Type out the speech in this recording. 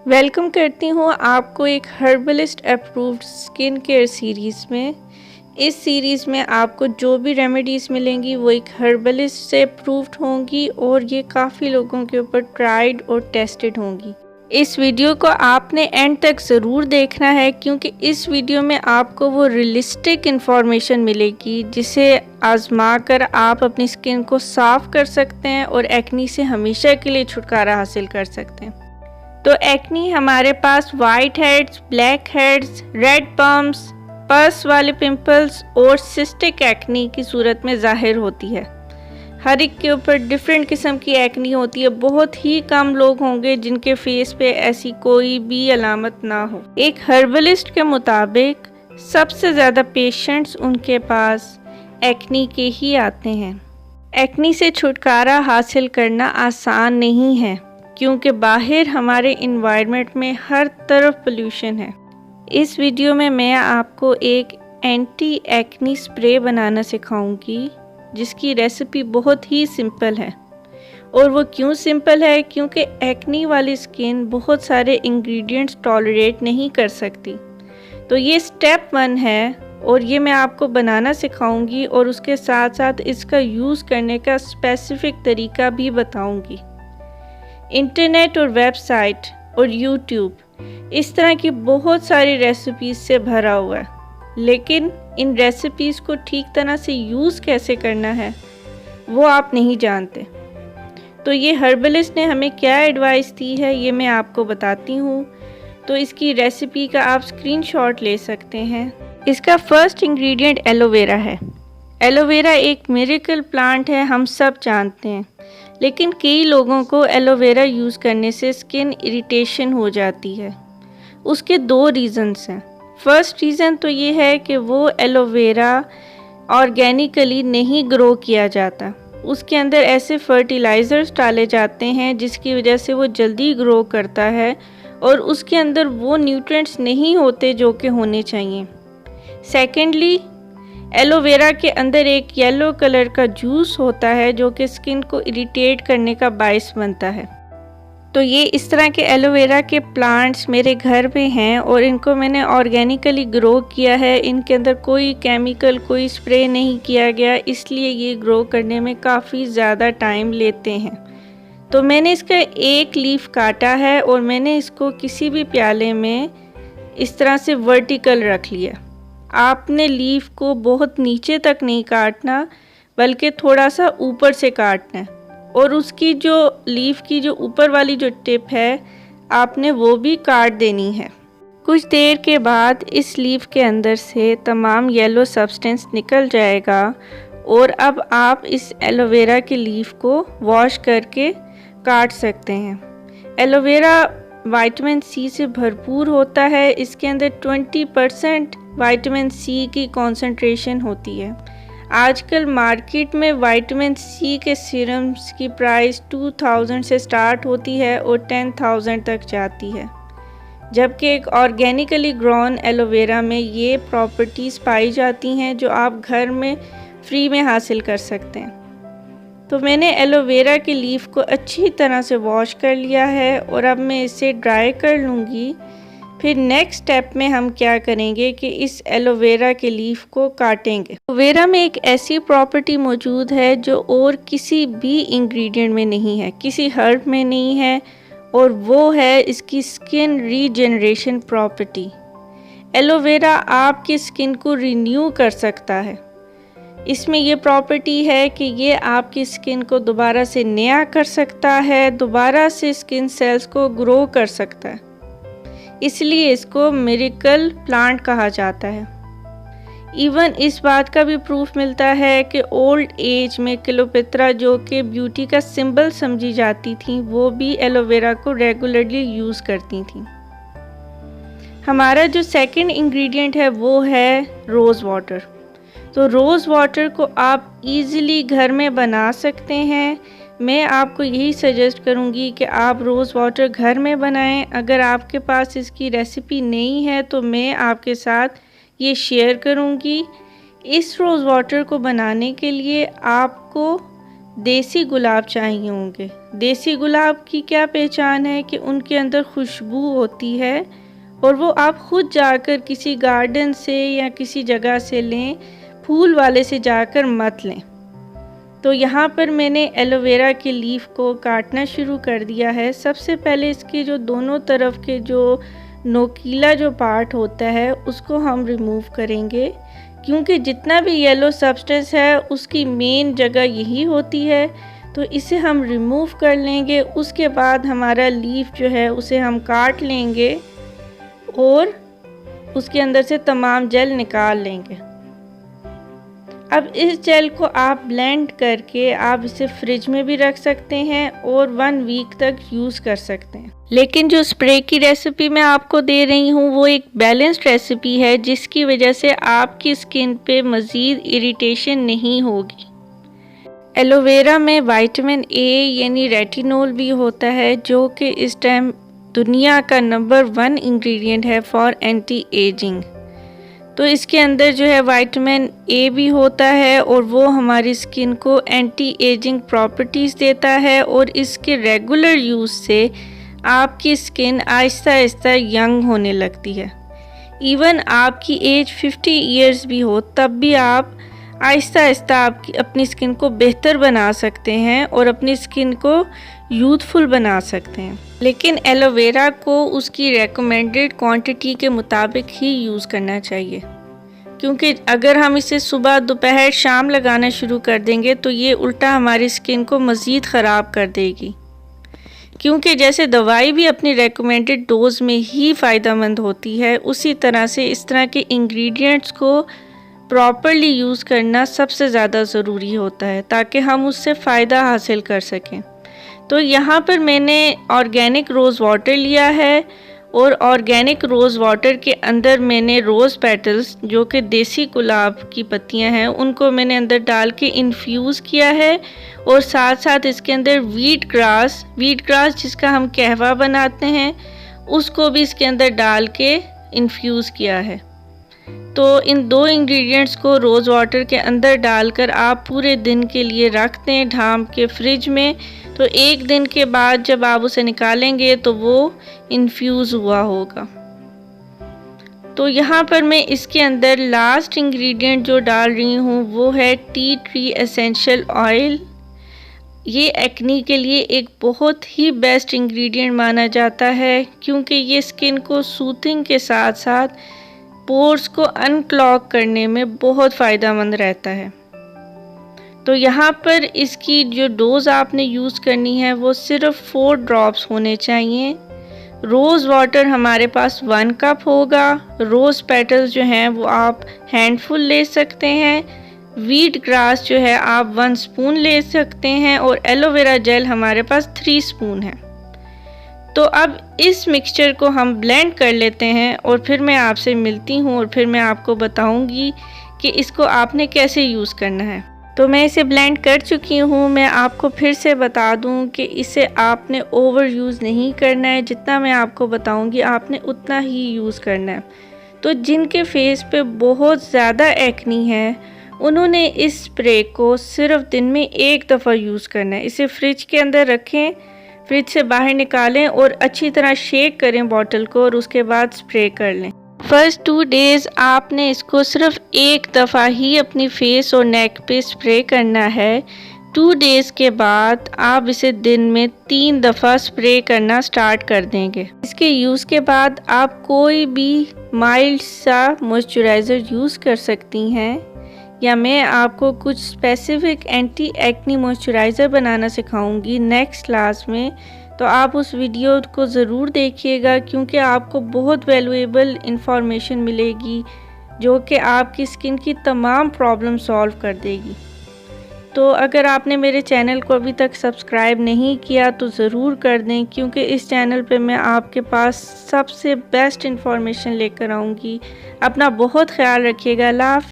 Welcome करती हूँ आपको एक herbalist approved skin care series में। इस सीरीज़ में आपको जो भी रेमेडीज़ मिलेंगी वो एक हर्बलिस्ट से अप्रूव्ड होंगी और ये काफ़ी लोगों के ऊपर ट्राइड और टेस्टेड होंगी। इस वीडियो को आपने एंड तक ज़रूर देखना है क्योंकि इस वीडियो में आपको वो रियलिस्टिक इन्फॉर्मेशन मिलेगी जिसे आजमा कर आप अपनी स्किन को साफ़ कर सकते हैं और एक्नी से हमेशा के लिए छुटकारा हासिल कर सकते हैं। तो एक्नी हमारे पास white heads, black heads, red bumps, pus वाले पिंपल्स और सिस्टिक एक्नी की सूरत में ज़ाहिर होती है। हर एक के ऊपर डिफरेंट किस्म की एक्नी होती है। बहुत ही कम लोग होंगे जिनके फेस पे ऐसी कोई भी अलामत ना हो। एक हर्बलिस्ट के मुताबिक सबसे ज़्यादा पेशेंट्स उनके पास एक्नी के ही आते हैं। एक्नी से छुटकारा हासिल करना आसान नहीं है क्योंकि बाहर हमारे इन्वायरमेंट में हर तरफ पोल्यूशन है। इस वीडियो में मैं आपको एक एंटी एक्नी स्प्रे बनाना सिखाऊंगी जिसकी रेसिपी बहुत ही सिंपल है। और वो क्यों सिंपल है? क्योंकि एक्नी वाली स्किन बहुत सारे इंग्रेडिएंट्स टॉलरेट नहीं कर सकती। तो ये स्टेप 1 है और ये मैं आपको बनाना सिखाऊंगी और उसके साथ साथ इसका यूज़ करने का स्पेसिफिक तरीका भी बताऊंगी। इंटरनेट और वेबसाइट और यूट्यूब इस तरह की बहुत सारी रेसिपीज़ से भरा हुआ है, लेकिन इन रेसिपीज़ को ठीक तरह से यूज़ कैसे करना है वो आप नहीं जानते। तो ये हर्बलिस्ट ने हमें क्या एडवाइस दी है ये मैं आपको बताती हूँ। तो इसकी रेसिपी का आप स्क्रीनशॉट ले सकते हैं। इसका फर्स्ट इंग्रेडिएंट एलोवेरा है। एलोवेरा एक मिरेकल प्लांट है, हम सब जानते हैं, लेकिन कई लोगों को एलोवेरा यूज़ करने से स्किन इरिटेशन हो जाती है। उसके 2 रीज़न्स हैं। फर्स्ट रीज़न तो ये है कि वो एलोवेरा ऑर्गेनिकली नहीं ग्रो किया जाता। उसके अंदर ऐसे फर्टिलाइज़र्स डाले जाते हैं जिसकी वजह से वो जल्दी ग्रो करता है और उसके अंदर वो न्यूट्रिएंट्स नहीं होते जो कि होने चाहिए। सेकेंडली, एलोवेरा के अंदर एक येलो कलर का जूस होता है जो कि स्किन को इरिटेट करने का बायस बनता है। तो ये इस तरह के एलोवेरा के प्लांट्स मेरे घर में हैं और इनको मैंने ऑर्गेनिकली ग्रो किया है। इनके अंदर कोई केमिकल, कोई स्प्रे नहीं किया गया, इसलिए ये ग्रो करने में काफ़ी ज़्यादा टाइम लेते हैं। तो मैंने इसका एक लीफ काटा है और मैंने इसको किसी भी प्याले में इस तरह से वर्टिकल रख लिया। आपने लीफ को बहुत नीचे तक नहीं काटना बल्कि थोड़ा सा ऊपर से काटना है और उसकी जो लीफ की जो ऊपर वाली जो टिप है आपने वो भी काट देनी है। कुछ देर के बाद इस लीफ के अंदर से तमाम येलो सब्सटेंस निकल जाएगा और अब आप इस एलोवेरा के लीफ को वॉश करके काट सकते हैं। एलोवेरा विटामिन सी से भरपूर होता है। इसके अंदर 20% विटामिन सी की कॉन्सेंट्रेशन होती है। आजकल मार्केट में विटामिन सी के सीरम्स की प्राइस 2000 से स्टार्ट होती है और 10,000 तक जाती है, जबकि एक ऑर्गेनिकली ग्रोन एलोवेरा में ये प्रॉपर्टीज़ पाई जाती हैं जो आप घर में फ्री में हासिल कर सकते हैं। तो मैंने एलोवेरा के लीफ को अच्छी तरह से वॉश कर लिया है और अब मैं इसे ड्राई कर लूँगी। फिर नेक्स्ट स्टेप में हम क्या करेंगे कि इस एलोवेरा के लीफ को काटेंगे। एलोवेरा में एक ऐसी प्रॉपर्टी मौजूद है जो और किसी भी इंग्रेडिएंट में नहीं है, किसी हर्ब में नहीं है, और वो है इसकी स्किन रीजनरेशन प्रॉपर्टी। एलोवेरा आपकी स्किन को रिन्यू कर सकता है। इसमें ये प्रॉपर्टी है कि ये आपकी स्किन को दोबारा से नया कर सकता है, दोबारा से स्किन सेल्स को ग्रो कर सकता है, इसलिए इसको मिरेकल प्लांट कहा जाता है। इवन इस बात का भी प्रूफ मिलता है कि ओल्ड एज में क्लियोपेत्रा जो कि ब्यूटी का सिंबल समझी जाती थी वो भी एलोवेरा को रेगुलरली यूज़ करती थी। हमारा जो सेकंड इंग्रेडिएंट है वो है रोज़ वाटर। तो रोज़ वाटर को आप इजीली घर में बना सकते हैं। मैं आपको यही सजेस्ट करूंगी कि आप रोज़ वाटर घर में बनाएं। अगर आपके पास इसकी रेसिपी नहीं है तो मैं आपके साथ ये शेयर करूंगी। इस रोज़ वाटर को बनाने के लिए आपको देसी गुलाब चाहिए होंगे। देसी गुलाब की क्या पहचान है कि उनके अंदर खुशबू होती है और वो आप खुद जाकर किसी गार्डन से या किसी जगह से लें, फूल वाले से जाकर मत लें। तो यहाँ पर मैंने एलोवेरा के लीफ को काटना शुरू कर दिया है। सबसे पहले इसके जो दोनों तरफ के जो नोकीला जो पार्ट होता है उसको हम रिमूव करेंगे, क्योंकि जितना भी येलो सब्सटेंस है उसकी मेन जगह यही होती है। तो इसे हम रिमूव कर लेंगे। उसके बाद हमारा लीफ जो है उसे हम काट लेंगे और उसके अंदर से तमाम जेल निकाल लेंगे। अब इस जेल को आप ब्लेंड करके आप इसे फ्रिज में भी रख सकते हैं और 1 वीक तक यूज़ कर सकते हैं। लेकिन जो स्प्रे की रेसिपी मैं आपको दे रही हूँ वो एक बैलेंस्ड रेसिपी है, जिसकी वजह से आपकी स्किन पे मज़ीद इरिटेशन नहीं होगी। एलोवेरा में विटामिन ए यानी रेटिनोल भी होता है, जो कि इस टाइम दुनिया का नंबर 1 इंग्रेडिएंट है फॉर एंटी एजिंग। तो इसके अंदर जो है विटामिन ए भी होता है और वो हमारी स्किन को एंटी एजिंग प्रॉपर्टीज़ देता है और इसके रेगुलर यूज़ से आपकी स्किन आहिस्ता आहिस्ता यंग होने लगती है। इवन आपकी एज 50 इयर्स भी हो तब भी आप आहिस्ता आहिस्ता आपकी अपनी स्किन को बेहतर बना सकते हैं और अपनी स्किन को यूथफुल बना सकते हैं। लेकिन एलोवेरा को उसकी रेकमेंडेड क्वांटिटी के मुताबिक ही यूज़ करना चाहिए, क्योंकि अगर हम इसे सुबह दोपहर शाम लगाना शुरू कर देंगे तो ये उल्टा हमारी स्किन को मज़ीद ख़राब कर देगी। क्योंकि जैसे दवाई भी अपनी रेकमेंडेड डोज में ही फ़ायदेमंद होती है, उसी तरह से इस तरह के इंग्रेडिएंट्स को प्रॉपरली यूज़ करना सबसे ज़्यादा ज़रूरी होता है, ताकि हम उससे फ़ायदा हासिल कर सकें। तो यहाँ पर मैंने ऑर्गेनिक रोज़ वाटर लिया है और ऑर्गेनिक रोज़ वाटर के अंदर मैंने रोज़ पेटल्स, जो कि देसी गुलाब की पत्तियाँ हैं, उनको मैंने अंदर डाल के इन्फ्यूज़ किया है और साथ साथ इसके अंदर वीट ग्रास जिसका हम कहवा बनाते हैं, उसको भी इसके अंदर डाल के इन्फ्यूज़ किया है। तो इन 2 इंग्रेडिएंट्स को रोज़ वाटर के अंदर डालकर आप पूरे दिन के लिए रख दें ढाँप के फ्रिज में। तो 1 दिन के बाद जब आप उसे निकालेंगे तो वो इन्फ्यूज़ हुआ होगा। तो यहाँ पर मैं इसके अंदर लास्ट इंग्रेडिएंट जो डाल रही हूँ वो है टी ट्री एसेंशियल ऑयल। ये एक्नी के लिए एक बहुत ही बेस्ट इंग्रेडिएंट माना जाता है, क्योंकि ये स्किन को सूथिंग के साथ साथ पोर्स को अनक्लॉग करने में बहुत फ़ायदेमंद रहता है। तो यहाँ पर इसकी जो डोज़ आपने यूज़ करनी है वो सिर्फ 4 ड्रॉप्स होने चाहिए। रोज़ वाटर हमारे पास 1 कप होगा। रोज़ पेटल्स जो हैं वो आप हैंडफुल ले सकते हैं। वीट ग्रास जो है आप 1 स्पून ले सकते हैं और एलोवेरा जेल हमारे पास 3 स्पून है। तो अब इस मिक्सचर को हम ब्लेंड कर लेते हैं और फिर मैं आपसे मिलती हूँ और फिर मैं आपको बताऊँगी कि इसको आपने कैसे यूज़ करना है। तो मैं इसे ब्लेंड कर चुकी हूँ। मैं आपको फिर से बता दूँ कि इसे आपने ओवर यूज़ नहीं करना है, जितना मैं आपको बताऊँगी आपने उतना ही यूज़ करना है। तो जिनके फेस पे बहुत ज़्यादा एक्नी है उन्होंने इस स्प्रे को सिर्फ दिन में 1 दफ़ा यूज़ करना है। इसे फ्रिज के अंदर रखें, फ्रिज से बाहर निकालें और अच्छी तरह शेक करें बॉटल को और उसके बाद स्प्रे कर लें। फर्स्ट 2 डेज़ आपने इसको सिर्फ 1 दफ़ा ही अपनी फेस और नेक पे स्प्रे करना है। 2 डेज़ के बाद आप इसे दिन में 3 दफ़ा स्प्रे करना स्टार्ट कर देंगे। इसके यूज़ के बाद आप कोई भी माइल्ड सा मॉइस्चराइज़र यूज़ कर सकती हैं, या मैं आपको कुछ स्पेसिफिक एंटी एक्नी मॉइस्चराइज़र बनाना सिखाऊंगी नेक्स्ट क्लास में। तो आप उस वीडियो को ज़रूर देखिएगा, क्योंकि आपको बहुत वैल्यूएबल इंफॉर्मेशन मिलेगी जो कि आपकी स्किन की तमाम प्रॉब्लम सॉल्व कर देगी। तो अगर आपने मेरे चैनल को अभी तक सब्सक्राइब नहीं किया तो ज़रूर कर दें, क्योंकि इस चैनल पे मैं आपके पास सबसे बेस्ट इंफॉर्मेशन लेकर आऊँगी। अपना बहुत ख्याल रखिएगा। अल्लाह हाफ़िज़।